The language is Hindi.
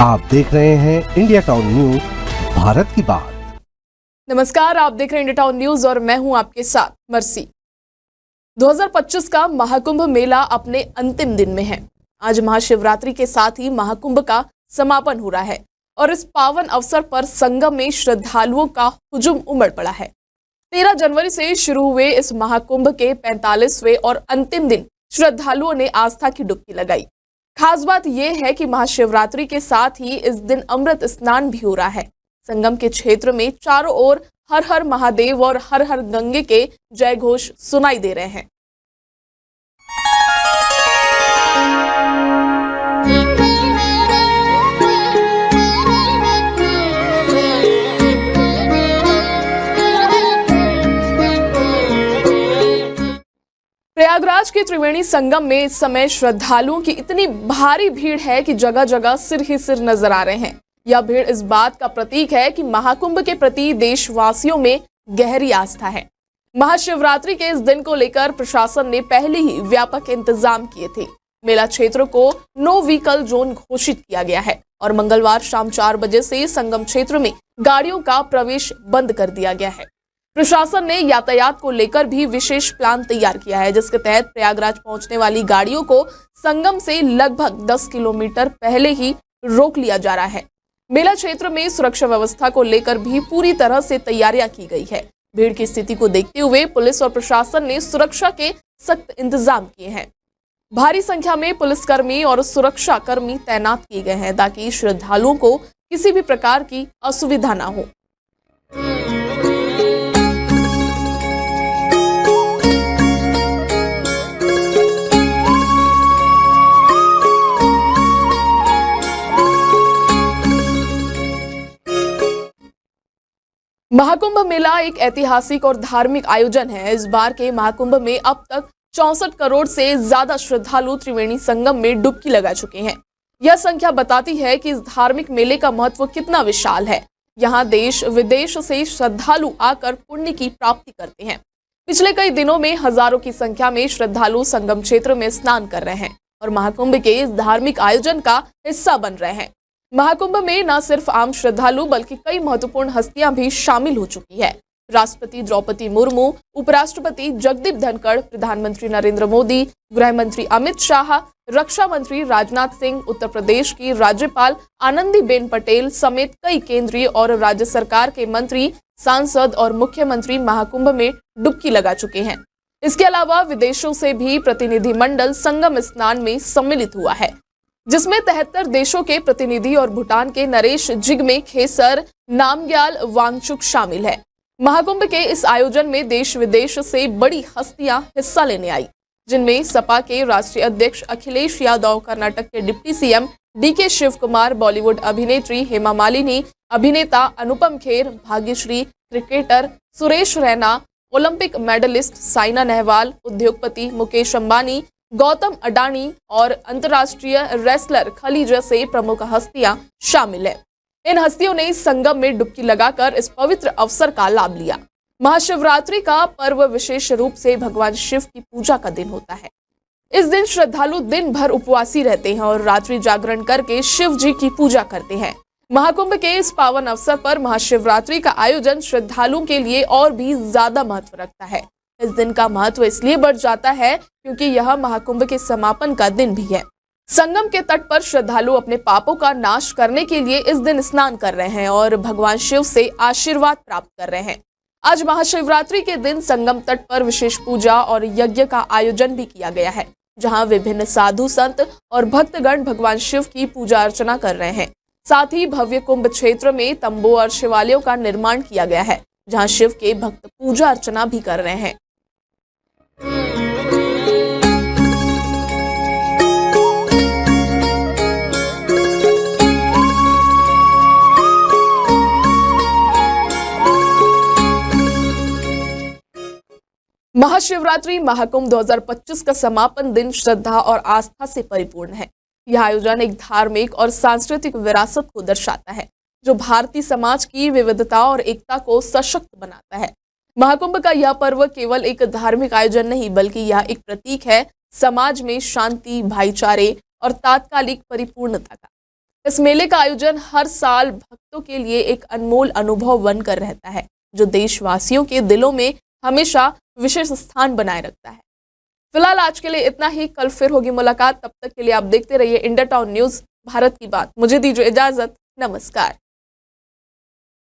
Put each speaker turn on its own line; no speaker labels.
आप देख रहे हैं इंडिया टाउन न्यूज, भारत की बात।
नमस्कार, आप देख रहे हैं इंडिया टाउन न्यूज और मैं हूं आपके साथ मर्सी। 2025 का महाकुंभ मेला अपने अंतिम दिन में है। आज महाशिवरात्रि के साथ ही महाकुंभ का समापन हो रहा है और इस पावन अवसर पर संगम में श्रद्धालुओं का हुजूम उमड़ पड़ा है। 13 जनवरी से शुरू हुए इस महाकुंभ के 45वें और अंतिम दिन श्रद्धालुओं ने आस्था की डुबकी लगाई। खास बात यह है कि महाशिवरात्रि के साथ ही इस दिन अमृत स्नान भी हो रहा है। संगम के क्षेत्र में चारों ओर हर हर महादेव और हर हर गंगे के जय घोष सुनाई दे रहे हैं। प्रयागराज के त्रिवेणी संगम में इस समय श्रद्धालुओं की इतनी भारी भीड़ है कि जगह जगह सिर ही सिर नजर आ रहे हैं। यह भीड़ इस बात का प्रतीक है कि महाकुंभ के प्रति देशवासियों में गहरी आस्था है। महाशिवरात्रि के इस दिन को लेकर प्रशासन ने पहले ही व्यापक इंतजाम किए थे। मेला क्षेत्र को नो व्हीकल जोन घोषित किया गया है और मंगलवार शाम 4 बजे से संगम क्षेत्र में गाड़ियों का प्रवेश बंद कर दिया गया है। प्रशासन ने यातायात को लेकर भी विशेष प्लान तैयार किया है, जिसके तहत प्रयागराज पहुंचने वाली गाड़ियों को संगम से लगभग 10 किलोमीटर पहले ही रोक लिया जा रहा है। मेला क्षेत्र में सुरक्षा व्यवस्था को लेकर भी पूरी तरह से तैयारियां की गई है। भीड़ की स्थिति को देखते हुए पुलिस और प्रशासन ने सुरक्षा के सख्त इंतजाम किए हैं। भारी संख्या में पुलिसकर्मी और सुरक्षा कर्मी तैनात किए गए हैं ताकि श्रद्धालुओं को किसी भी प्रकार की असुविधा न हो। महाकुंभ मेला एक ऐतिहासिक और धार्मिक आयोजन है। इस बार के महाकुंभ में अब तक 64 करोड़ से ज्यादा श्रद्धालु त्रिवेणी संगम में डुबकी लगा चुके हैं। यह संख्या बताती है कि इस धार्मिक मेले का महत्व कितना विशाल है। यहाँ देश विदेश से श्रद्धालु आकर पुण्य की प्राप्ति करते हैं। पिछले कई दिनों में हजारों की संख्या में श्रद्धालु संगम क्षेत्र में स्नान कर रहे हैं और महाकुंभ के इस धार्मिक आयोजन का हिस्सा बन रहे हैं। महाकुंभ में न सिर्फ आम श्रद्धालु बल्कि कई महत्वपूर्ण हस्तियां भी शामिल हो चुकी है। राष्ट्रपति द्रौपदी मुर्मू, उपराष्ट्रपति जगदीप धनखड़, प्रधानमंत्री नरेंद्र मोदी, गृह मंत्री अमित शाह, रक्षा मंत्री राजनाथ सिंह, उत्तर प्रदेश की राज्यपाल आनंदीबेन पटेल समेत कई केंद्रीय और राज्य सरकार के मंत्री, सांसद और मुख्यमंत्री महाकुंभ में डुबकी लगा चुके हैं। इसके अलावा विदेशों से भी प्रतिनिधिमंडल संगम स्नान में सम्मिलित हुआ है, जिसमें 73 देशों के प्रतिनिधि और भूटान के नरेश जिग्मे खेसर नामग्याल वांगचुक शामिल है। महाकुंभ के इस आयोजन में देश विदेश से बड़ी हस्तियां हिस्सा लेने आई, जिनमें सपा के राष्ट्रीय अध्यक्ष अखिलेश यादव, कर्नाटक के deputy CM D K Shiv Kumar, Bollywood अभिनेत्री हेमा मालिनी, अभिनेता Anupam Kher, Bhagyashree, cricketer Suresh Raina, Olympic medallist Saina Nehwal, उद्योगपति मुकेश अंबानी, गौतम अडानी और अंतर्राष्ट्रीय रेसलर खली जैसे प्रमुख हस्तियां शामिल हैं। इन हस्तियों ने संगम में डुबकी लगाकर इस पवित्र अवसर का लाभ लिया। महाशिवरात्रि का पर्व विशेष रूप से भगवान शिव की पूजा का दिन होता है। इस दिन श्रद्धालु दिन भर उपवासी रहते हैं और रात्रि जागरण करके शिव जी की पूजा करते हैं। महाकुंभ के इस पावन अवसर पर महाशिवरात्रि का आयोजन श्रद्धालुओं के लिए और भी ज्यादा महत्व रखता है। इस दिन का महत्व इसलिए बढ़ जाता है क्योंकि यह महाकुंभ के समापन का दिन भी है। संगम के तट पर श्रद्धालु अपने पापों का नाश करने के लिए इस दिन स्नान कर रहे हैं और भगवान शिव से आशीर्वाद प्राप्त कर रहे हैं। आज महाशिवरात्रि के दिन संगम तट पर विशेष पूजा और यज्ञ का आयोजन भी किया गया है, जहां विभिन्न साधु संत और भक्तगण भगवान शिव की पूजा अर्चना कर रहे हैं। साथ ही भव्य कुंभ क्षेत्र में तंबू और शिवालयों का निर्माण किया गया है, जहां शिव के भक्त पूजा अर्चना भी कर रहे हैं। महाशिवरात्रि महाकुंभ 2025 का समापन दिन श्रद्धा और आस्था से परिपूर्ण है। यह आयोजन एक धार्मिक और सांस्कृतिक विरासत को दर्शाता है, जो भारतीय समाज की विविधता और एकता को सशक्त बनाता है। महाकुंभ का यह पर्व केवल एक धार्मिक आयोजन नहीं, बल्कि यह एक प्रतीक है समाज में शांति, भाईचारे और तात्कालिक परिपूर्णता का। इस मेले का आयोजन हर साल भक्तों के लिए एक अनमोल अनुभव बनकर रहता है, जो देशवासियों के दिलों में हमेशा विशेष स्थान बनाए रखता है। फिलहाल आज के लिए इतना ही, कल फिर होगी मुलाकात। तब तक के लिए आप देखते रहिए इंडिया टाउन न्यूज़, भारत की बात। मुझे दीजिए इजाजत, नमस्कार।